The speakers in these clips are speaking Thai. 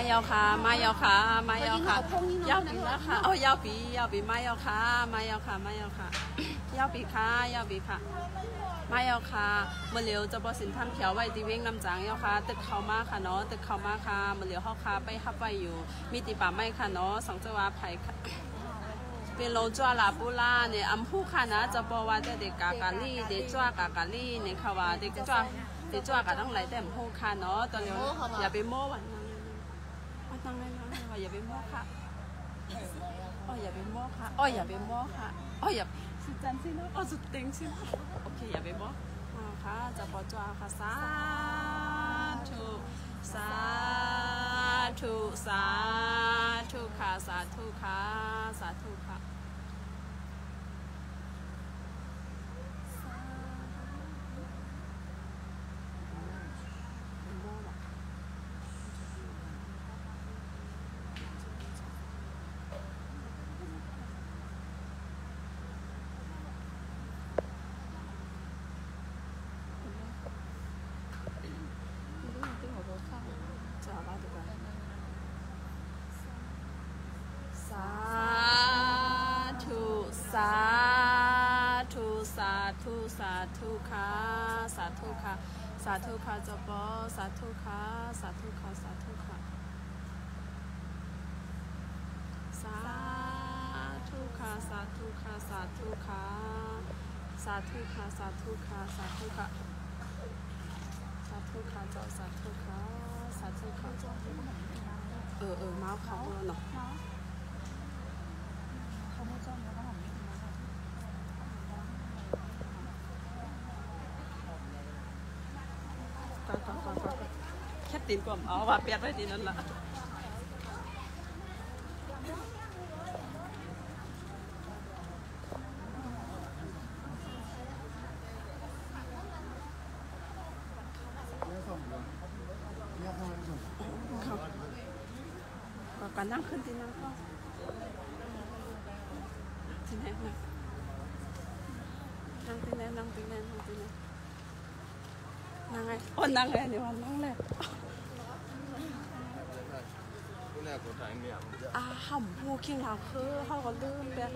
要卡，妈要卡，妈要卡，要比要卡，哦要比妈要卡，妈要卡，妈要卡，要比卡，要比卡。มาเอาค่ะเมื่อเร็วจะบอสินทำเขียวไว้ตีเว้งน้ำจางเอาค่ะตึกเข้ามาค่ะเนาะตึกเข้ามาค่ะเมื่อเร็วเข้าค่ะไปฮับไว้อยู่มีตีป่าไม้ค่ะเนาะสองจังหวะไผ่ค่ะเป็นโลจ้าลาปูลาเนี่ยอัมพูค่ะนะจะบอกว่าเด็กกากาลี่เด็กจ้ากากาลี่เนี่ยค่ะว่าเด็กจ้ากันต้องไหลแต่อัมพูค่ะเนาะตอนเร็วอย่าไปโม้วันนั่งเลยนะว่าอย่าไปโม้ค่ะอ๋ออย่าไปโม้ค่ะอ๋ออย่าไปโม้ค่ะอ๋ออย่าสุดจันสินะอ๋อสุดเต็งสินะโอเคอย่าไปโม้ค่ะจะปอจ้าค่ะสาธุสาธุสาธุค่ะสาธุค่ะสาธุค่ะสาธุสาธุสาธุสาธุค่ะสาธุค่ะสาธุค่ะจะปอสาธุค่ะสาธุค่ะสาธุค่ะสาธุค่ะสาธุค่ะสาธุค่ะสาธุค่ะสาธุค่ะสาธุค่ะสาธุค่ะเจ้าสาธุค่ะสาธุค่ะเมาส์เขาเนาะก็แค่ตีนกลมเอาว่าเปียกไว้ตีนั่นแหละก็นั่งขึ้นที่นั่งเข้าที่ไหนนั่งที่ไหนนั่งที่ไหนนั่งที่ไหนนั่งไงอ๋อนั่งไงเดี๋ยวนั่งเลยห่ำพูคิงเราคือเขาก็ลืมแบบ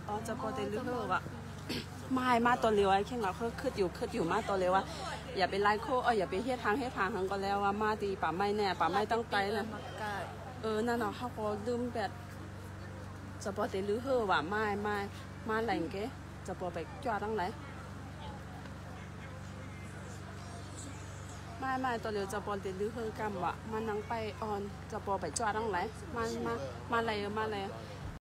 อ๋อจะพอได้ลืมเหรอวะมาตัวเร็วไอ้คิงเราคืออยู่มาตัวเร็วว่าอย่าไปไล่โคอย่าไปเฮ็ดทางหังก็แล้วว่ามาตีป่าไม้เนี่ยป่าไม้ตั้งใจเลยนั่นเนาะเขาก็ลืมแบบจะพอได้ลืมเหรอวะมาแหล่งเก๋จะพอไปจ้าตั้งไหนไม่ตัวเร็วจะปอนติดลือเฮือกำวะมันนั่งไปออนจะปอไปจ้าตั้งไหนมาเลย